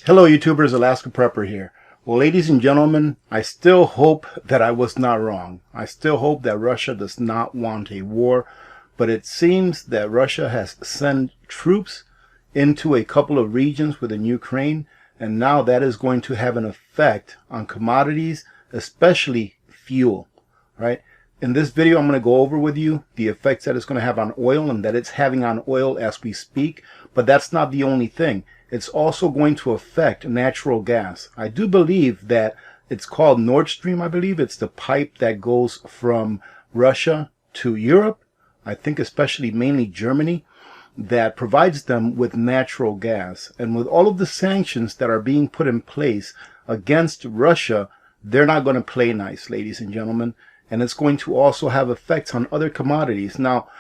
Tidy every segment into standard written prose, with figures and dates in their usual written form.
Hello YouTubers, Alaska Prepper here. Well, ladies and gentlemen, I still hope that I was not wrong. I still hope that Russia does not want a war, but it seems that Russia has sent troops into a couple of regions within Ukraine, and now that is going to have an effect on commodities, especially fuel, right? In this video, I'm going to go over with you the effects that it's going to have on oil and that it's having on oil as we speak, but that's not the only thing. It's also going to affect natural gas. I do believe that it's called Nord Stream. I believe it's the pipe that goes from Russia to Europe, I think especially mainly Germany, that provides them with natural gas. And with all of the sanctions that are being put in place against Russia, they're not going to play nice, ladies and gentlemen. And it's going to also have effects on other commodities. Now,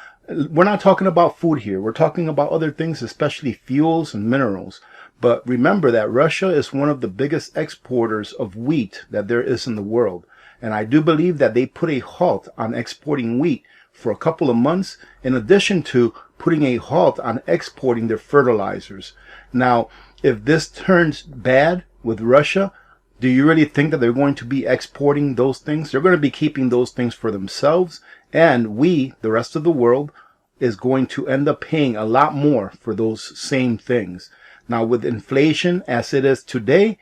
we're not talking about food here. We're talking about other things, especially fuels and minerals. But remember that Russia is one of the biggest exporters of wheat that there is in the world. And I do believe that they put a halt on exporting wheat for a couple of months, in addition to putting a halt on exporting their fertilizers. Now, if this turns bad with Russia, do you really think that they're going to be exporting those things? They're going to be keeping those things for themselves, and we, the rest of the world, is going to end up paying a lot more for those same things. Now, with inflation as it is today,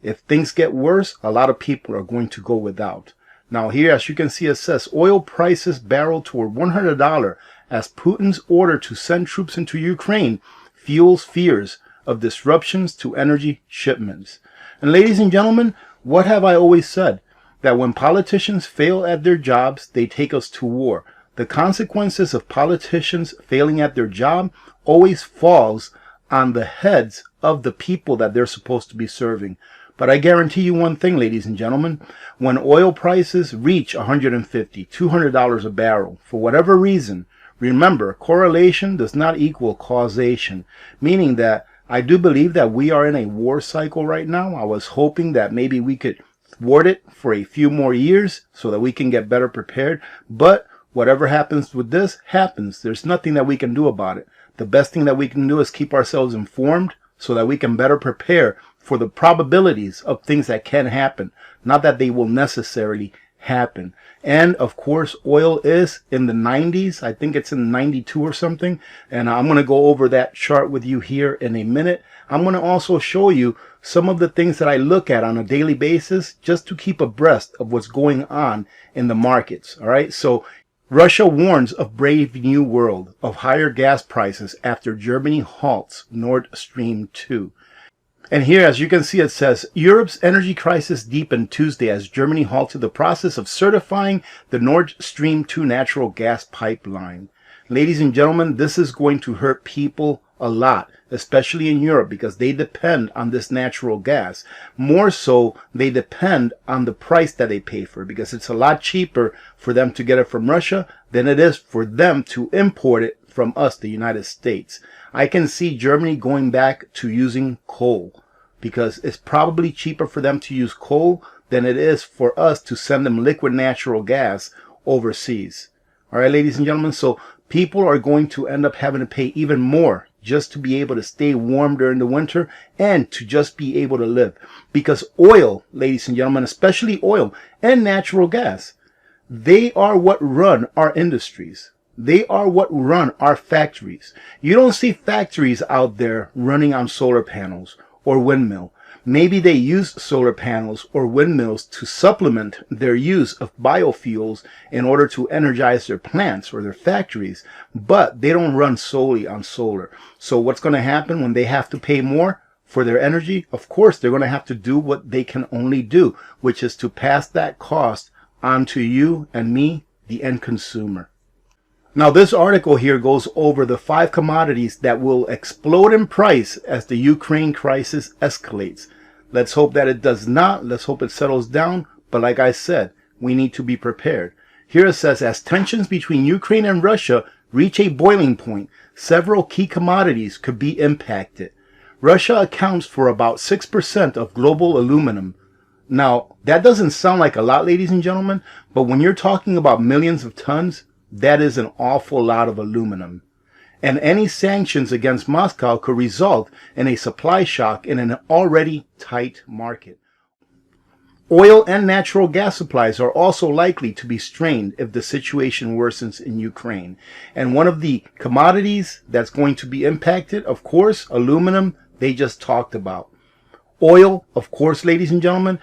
if things get worse, a lot of people are going to go without. Now here, as you can see, it says oil prices barrel toward $100 as Putin's order to send troops into Ukraine fuels fears of disruptions to energy shipments. And ladies and gentlemen, what have I always said? That when politicians fail at their jobs, they take us to war. The consequences of politicians failing at their job always falls on the heads of the people that they're supposed to be serving. But I guarantee you one thing, ladies and gentlemen, when oil prices reach $150, $200 a barrel, for whatever reason, remember, correlation does not equal causation, meaning that I do believe that we are in a war cycle right now. I was hoping that maybe we could thwart it for a few more years so that we can get better prepared. But whatever happens with this happens. There's nothing that we can do about it. The best thing that we can do is keep ourselves informed so that we can better prepare for the probabilities of things that can happen. Not that they will necessarily happen. And of course, oil is in the 90s. I think it's in 92 or something. And I'm going to go over that chart with you here in a minute. I'm going to also show you some of the things that I look at on a daily basis just to keep abreast of what's going on in the markets. All right. So Russia warns of brave new world of higher gas prices after Germany halts Nord Stream 2. And here, as you can see, it says, Europe's energy crisis deepened Tuesday as Germany halted the process of certifying the Nord Stream 2 natural gas pipeline. Ladies and gentlemen, this is going to hurt people a lot, especially in Europe, because they depend on this natural gas. More so, they depend on the price that they pay for, because it's a lot cheaper for them to get it from Russia than it is for them to import it from us, the United States. I can see Germany going back to using coal, because it's probably cheaper for them to use coal than it is for us to send them liquid natural gas overseas. All right, ladies and gentlemen, so people are going to end up having to pay even more just to be able to stay warm during the winter and to just be able to live. Because oil, ladies and gentlemen, especially oil and natural gas, they are what run our industries. They are what run our factories. You don't see factories out there running on solar panels or windmill. Maybe they use solar panels or windmills to supplement their use of biofuels in order to energize their plants or their factories, but they don't run solely on solar. So what's going to happen when they have to pay more for their energy? Of course, they're going to have to do what they can only do, which is to pass that cost on to you and me, the end consumer. Now, this article here goes over the 5 commodities that will explode in price as the Ukraine crisis escalates. Let's hope that it does not. Let's hope it settles down. But like I said, we need to be prepared. Here it says, as tensions between Ukraine and Russia reach a boiling point, several key commodities could be impacted. Russia accounts for about 6% of global aluminum. Now, that doesn't sound like a lot, ladies and gentlemen, but when you're talking about millions of tons, that is an awful lot of aluminum. And any sanctions against Moscow could result in a supply shock in an already tight market. Oil and natural gas supplies are also likely to be strained if the situation worsens in Ukraine. And one of the commodities that's going to be impacted, of course, aluminum, they just talked about. Oil, of course, ladies and gentlemen,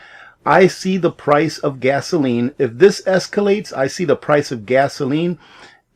I see the price of gasoline. If this escalates, I see the price of gasoline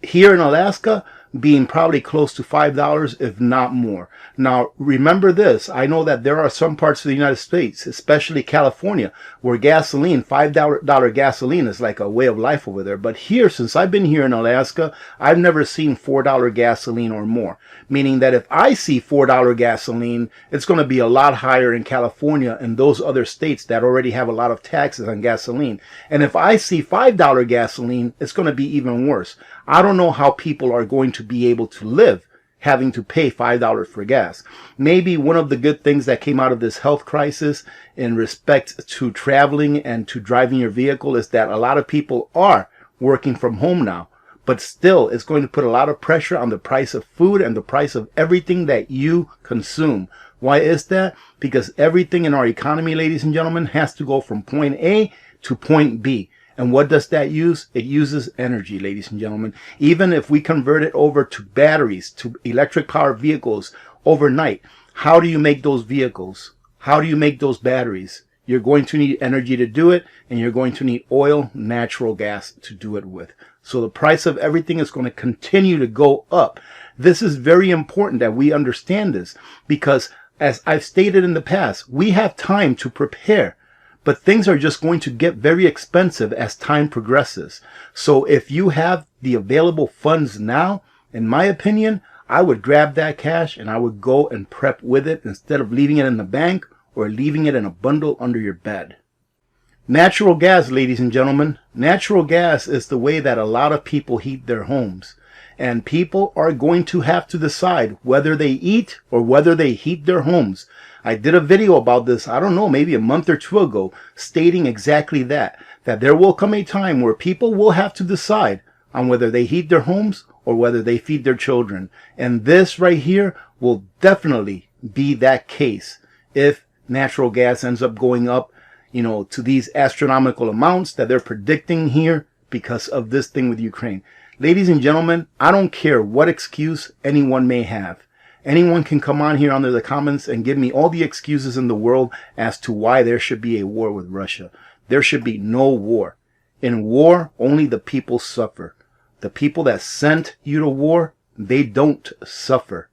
here in Alaska being probably close to $5, if not more. Now, remember this. I know that there are some parts of the United States, especially California, where gasoline, $5 gasoline is like a way of life over there. But here, since I've been here in Alaska, I've never seen $4 gasoline or more. Meaning that if I see $4 gasoline, it's going to be a lot higher in California and those other states that already have a lot of taxes on gasoline. And if I see $5 gasoline, it's going to be even worse. I don't know how people are going to be able to live having to pay $5 for gas. Maybe one of the good things that came out of this health crisis in respect to traveling and to driving your vehicle is that a lot of people are working from home now. But still, it's going to put a lot of pressure on the price of food and the price of everything that you consume. Why is that? Because everything in our economy, ladies and gentlemen, has to go from point A to point B. And what does that use? It uses energy, ladies and gentlemen. Even if we convert it over to batteries, to electric powered vehicles overnight, how do you make those vehicles? How do you make those batteries? You're going to need energy to do it, and you're going to need oil, natural gas to do it with. So the price of everything is going to continue to go up. This is very important that we understand this because, as I've stated in the past, we have time to prepare. But things are just going to get very expensive as time progresses. So if you have the available funds now, in my opinion, I would grab that cash and I would go and prep with it instead of leaving it in the bank or leaving it in a bundle under your bed. Natural gas, ladies and gentlemen. Natural gas is the way that a lot of people heat their homes. And people are going to have to decide whether they eat or whether they heat their homes. I did a video about this, I don't know, maybe a month or two ago, stating exactly that there will come a time where people will have to decide on whether they heat their homes or whether they feed their children. And this right here will definitely be that case if natural gas ends up going up, to these astronomical amounts that they're predicting here because of this thing with Ukraine. Ladies and gentlemen, I don't care what excuse anyone may have. Anyone can come on here under the comments and give me all the excuses in the world as to why there should be a war with Russia. There should be no war. In war, only the people suffer. The people that sent you to war, they don't suffer.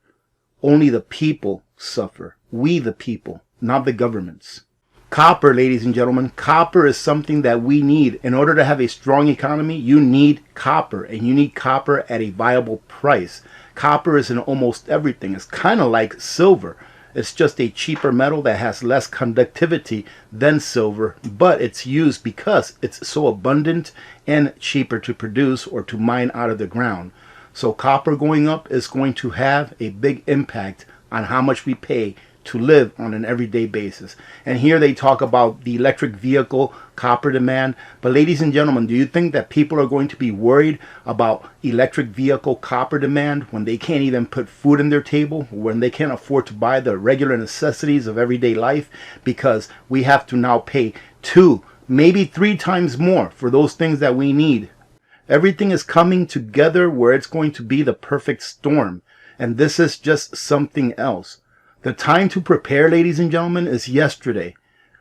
Only the people suffer. We the people, not the governments. Copper, ladies and gentlemen, copper is something that we need. In order to have a strong economy, you need copper, and you need copper at a viable price. Copper is in almost everything. It's kind of like silver. It's just a cheaper metal that has less conductivity than silver, but it's used because it's so abundant and cheaper to produce or to mine out of the ground. So copper going up is going to have a big impact on how much we pay to live on an everyday basis. And here they talk about the electric vehicle copper demand. But ladies and gentlemen, do you think that people are going to be worried about electric vehicle copper demand when they can't even put food on their table, when they can't afford to buy the regular necessities of everyday life because we have to now pay 2, maybe 3 times more for those things that we need? Everything is coming together where it's going to be the perfect storm. And this is just something else. The time to prepare, ladies and gentlemen, is yesterday.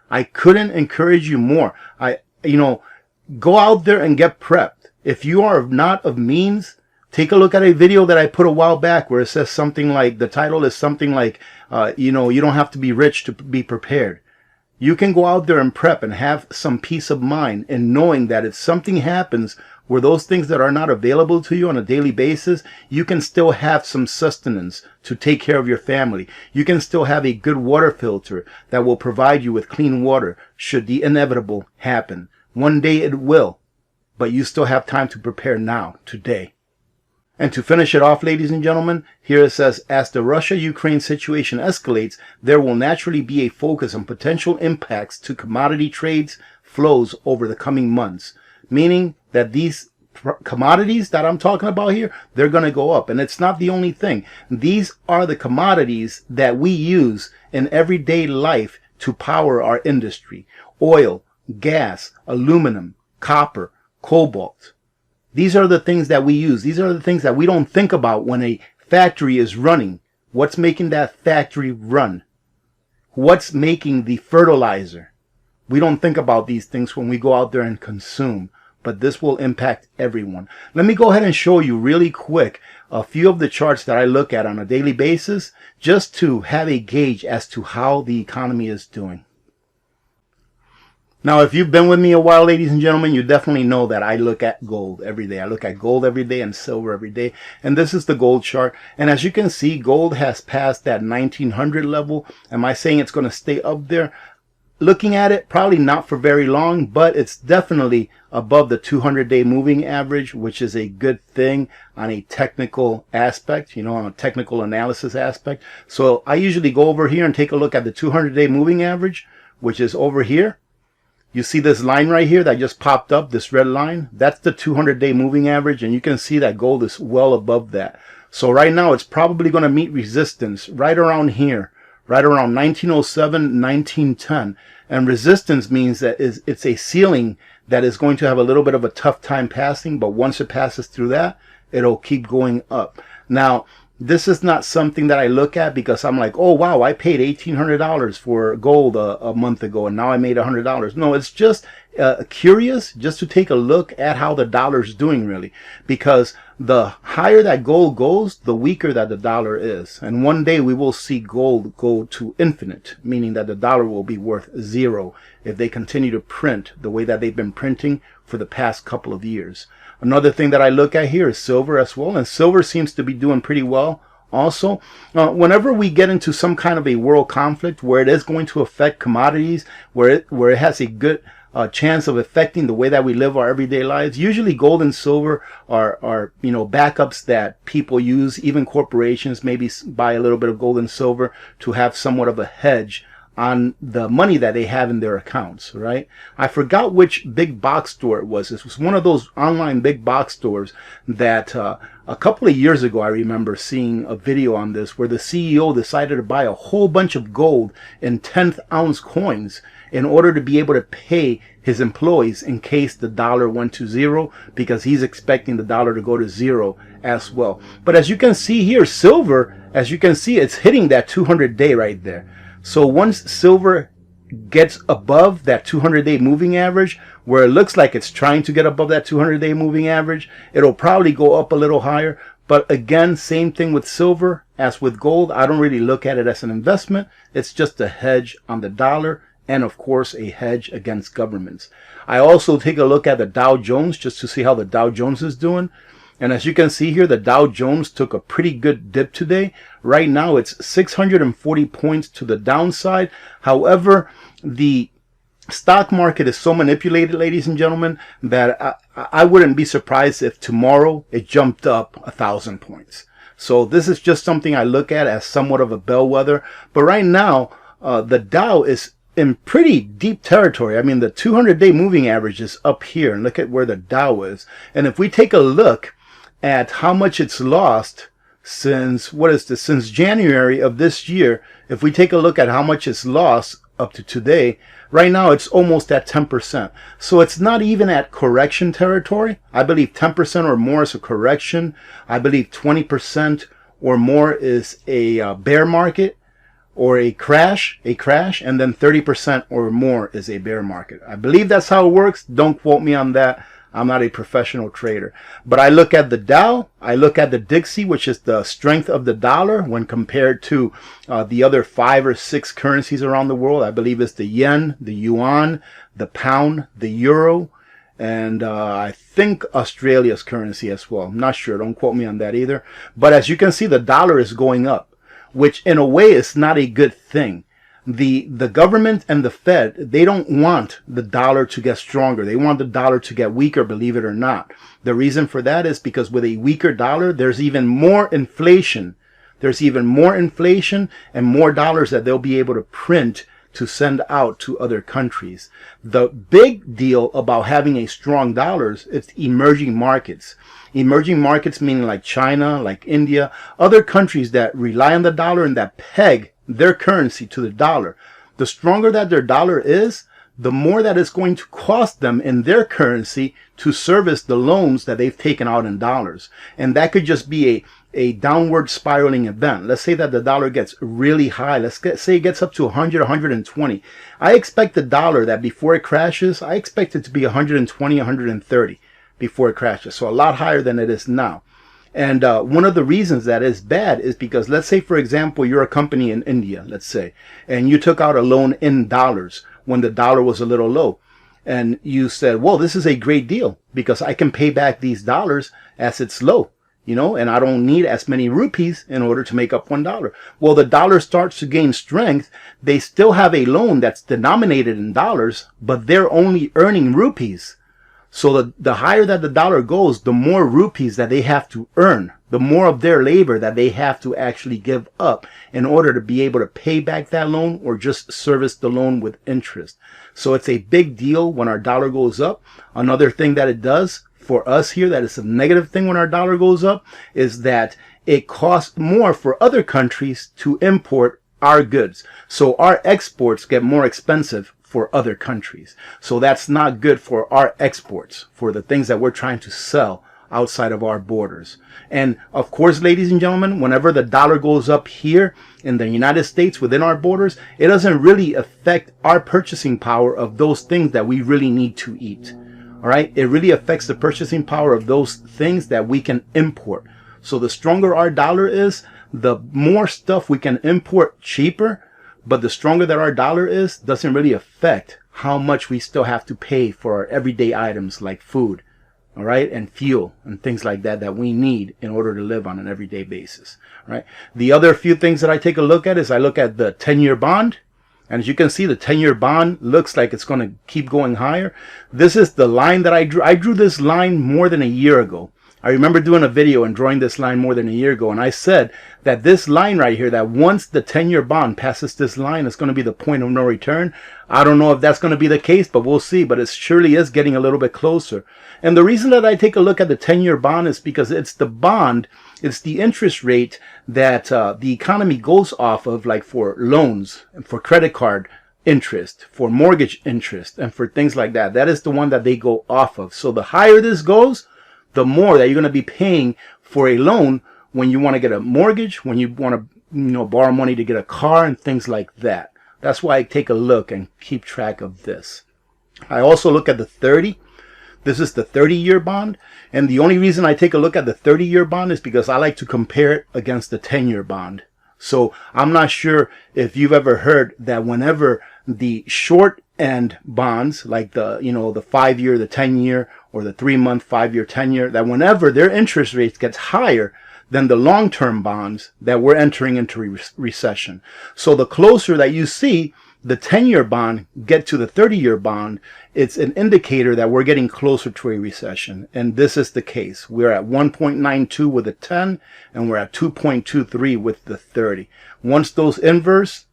I couldn't encourage you more. Go out there and get prepped. If you are not of means, take a look at a video that I put a while back where it says something like, the title is something like, you don't have to be rich to be prepared. You can go out there and prep and have some peace of mind in knowing that if something happens where those things that are not available to you on a daily basis, you can still have some sustenance to take care of your family. You can still have a good water filter that will provide you with clean water should the inevitable happen. One day it will, but you still have time to prepare now, today. And to finish it off, ladies and gentlemen, here it says, as the Russia-Ukraine situation escalates, there will naturally be a focus on potential impacts to commodity trades flows over the coming months, meaning that these commodities that I'm talking about here, they're going to go up. And it's not the only thing. These are the commodities that we use in everyday life to power our industry. Oil, gas, aluminum, copper, cobalt. These are the things that we use. These are the things that we don't think about when a factory is running. What's making that factory run? What's making the fertilizer? We don't think about these things when we go out there and consume, but this will impact everyone. Let me go ahead and show you really quick a few of the charts that I look at on a daily basis just to have a gauge as to how the economy is doing. Now, if you've been with me a while, ladies and gentlemen, you definitely know that I look at gold every day. I look at gold every day and silver every day. And this is the gold chart. And as you can see, gold has passed that 1900 level. Am I saying it's going to stay up there? Looking at it, probably not for very long, but it's definitely above the 200-day moving average, which is a good thing on a technical aspect, on a technical analysis aspect. So I usually go over here and take a look at the 200-day moving average, which is over here. You see this line right here that just popped up, this red line? That's the 200-day moving average, and you can see that gold is well above that. So right now, it's probably going to meet resistance right around here, right around 1907, 1910. And resistance means that it's a ceiling that is going to have a little bit of a tough time passing, but once it passes through that, it'll keep going up. Now, this is not something that I look at because I'm like, oh, wow, I paid $1,800 for gold a month ago, and now I made $100. No, it's just curious just to take a look at how the dollar is doing, really, because the higher that gold goes, the weaker that the dollar is. And one day we will see gold go to infinite, meaning that the dollar will be worth zero if they continue to print the way that they've been printing for the past couple of years. Another thing that I look at here is silver as well, and silver seems to be doing pretty well also. Whenever we get into some kind of a world conflict where it is going to affect commodities, where it has a good chance of affecting the way that we live our everyday lives, usually gold and silver are backups that people use. Even corporations maybe buy a little bit of gold and silver to have somewhat of a hedge on the money that they have in their accounts, right? I forgot which big box store it was. This was one of those online big box stores that a couple of years ago, I remember seeing a video on this where the CEO decided to buy a whole bunch of gold in 10th ounce coins in order to be able to pay his employees in case the dollar went to zero, because he's expecting the dollar to go to zero as well. But as you can see here, silver, as you can see, it's hitting that 200-day right there. So once silver gets above that 200-day moving average, where it looks like it's trying to get above that 200-day moving average, it'll probably go up a little higher. But again, same thing with silver as with gold. I don't really look at it as an investment. It's just a hedge on the dollar, and of course a hedge against governments. I also take a look at the Dow Jones just to see how the Dow Jones is doing. And as you can see here, the Dow Jones took a pretty good dip today. Right now, it's 640 points to the downside. However, the stock market is so manipulated, ladies and gentlemen, that I wouldn't be surprised if tomorrow it jumped up 1,000 points. So this is just something I look at as somewhat of a bellwether. But right now, the Dow is in pretty deep territory. I mean, the 200-day moving average is up here, and look at where the Dow is. And if we take a look at how much it's lost since, since January of this year, if we take a look at how much it's lost up to today, right now it's almost at 10%. So it's not even at correction territory. I believe 10% or more is a correction. I believe 20% or more is a bear market or a crash, and then 30% or more is a bear market. I believe that's how it works. Don't quote me on that. I'm not a professional trader. But I look at the Dow, I look at the Dixie, which is the strength of the dollar when compared to the other 5 or 6 currencies around the world. I believe it's the yen, the yuan, the pound, the euro, and I think Australia's currency as well. I'm not sure. Don't quote me on that either. But as you can see, the dollar is going up, which in a way is not a good thing. The government and the Fed, they don't want the dollar to get stronger. They want the dollar to get weaker, believe it or not. The reason for that is because with a weaker dollar, there's even more inflation. There's even more inflation and more dollars that they'll be able to print to send out to other countries. The big deal about having a strong dollar is it's emerging markets. Emerging markets meaning like China, like India, other countries that rely on the dollar and that peg their currency to the dollar. The stronger that their dollar is, the more that it's going to cost them in their currency to service the loans that they've taken out in dollars. And that could just be a downward spiraling event. Let's say that the dollar gets really high. Let's say it gets up to 100, 120. I expect the dollar that before it crashes, I expect it to be 120, 130 before it crashes. So a lot higher than it is now. And one of the reasons that is bad is because, let's say, for example, you're a company in India, let's say, and you took out a loan in dollars when the dollar was a little low. And you said, well, this is a great deal because I can pay back these dollars as it's low, you know, and I don't need as many rupees in order to make up $1. Well, the dollar starts to gain strength. They still have a loan that's denominated in dollars, but they're only earning rupees. So the higher that the dollar goes, the more rupees that they have to earn, the more of their labor that they have to actually give up in order to be able to pay back that loan or just service the loan with interest. So it's a big deal when our dollar goes up. Another thing that it does for us here, that is a negative thing when our dollar goes up, is that it costs more for other countries to import our goods. So our exports get more expensive for other countries. So that's not good for our exports, for the things that we're trying to sell outside of our borders. And of course, ladies and gentlemen, whenever the dollar goes up here in the United States within our borders, it doesn't really affect our purchasing power of those things that we really need to eat. All right. It really affects the purchasing power of those things that we can import. So the stronger our dollar is, the more stuff we can import cheaper. But the stronger that our dollar is, doesn't really affect how much we still have to pay for our everyday items like food, all right, and fuel and things like that that we need in order to live on an everyday basis, all right? The other few things that I take a look at is I look at the 10-year bond. And as you can see, the 10-year bond looks like it's going to keep going higher. This is the line that I drew. I drew this line more than a year ago. I remember doing a video and drawing this line more than a year ago, and I said that this line right here, that once the 10-year bond passes this line, it's going to be the point of no return. I don't know if that's going to be the case, but we'll see. But it surely is getting a little bit closer. And the reason that I take a look at the 10-year bond is because it's the bond, it's the interest rate that the economy goes off of, like for loans and for credit card interest, for mortgage interest, and for things like that. That is the one that they go off of. So the higher this goes, the more that you're going to be paying for a loan when you want to get a mortgage, when you want to, borrow money to get a car and things like that. That's why I take a look and keep track of this. I also look at the 30. This is the 30-year bond. And the only reason I take a look at the 30-year bond is because I like to compare it against the 10-year bond. So I'm not sure if you've ever heard that whenever the short end bonds, like the 5-year, the 10-year, or the 3-month, 5-year, 10-year, that whenever their interest rates gets higher than the long-term bonds, that we're entering into a recession. So the closer that you see the 10-year bond get to the 30-year bond, it's an indicator that we're getting closer to a recession. And this is the case. We're at 1.92 with the 10, and we're at 2.23 with the 30. Once those inverse,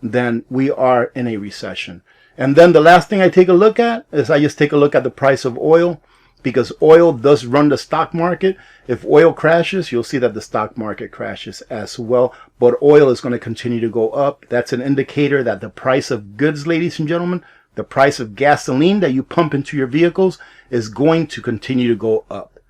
then we are in a recession. And then the last thing I take a look at is I just take a look at the price of oil, because oil does run the stock market. If oil crashes, you'll see that the stock market crashes as well. But oil is going to continue to go up. That's an indicator that the price of goods, ladies and gentlemen, the price of gasoline that you pump into your vehicles is going to continue to go up.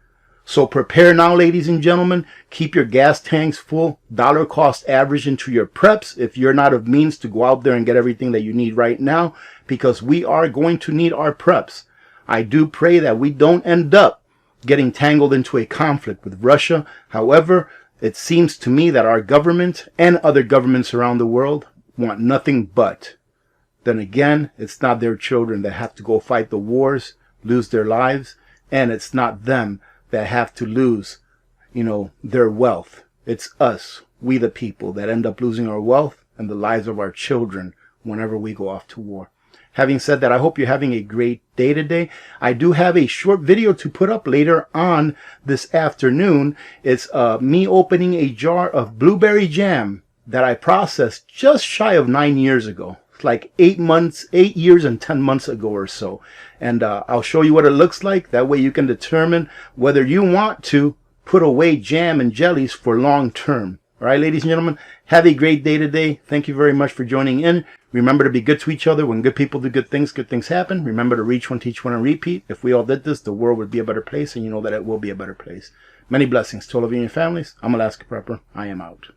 So prepare now, ladies and gentlemen. Keep your gas tanks full, dollar cost average into your preps if you're not of means to go out there and get everything that you need right now, because we are going to need our preps. I do pray that we don't end up getting tangled into a conflict with Russia. However, it seems to me that our government and other governments around the world want nothing but. Then again, it's not their children that have to go fight the wars, lose their lives, and it's not them that have to lose, their wealth. It's us, we the people, that end up losing our wealth and the lives of our children whenever we go off to war. Having said that, I hope you're having a great day today. I do have a short video to put up later on this afternoon. It's me opening a jar of blueberry jam that I processed just shy of 9 years ago. like 8 years and 10 months ago or so. And I'll show you what it looks like. That way you can determine whether you want to put away jam and jellies for long term. All right, ladies and gentlemen, have a great day today. Thank you very much for joining in. Remember to be good to each other. When good people do good things happen. Remember to reach one, teach one, and repeat. If we all did this, the world would be a better place, and you know that it will be a better place. Many blessings to all of you and your families. I'm Alaska Prepper. I am out.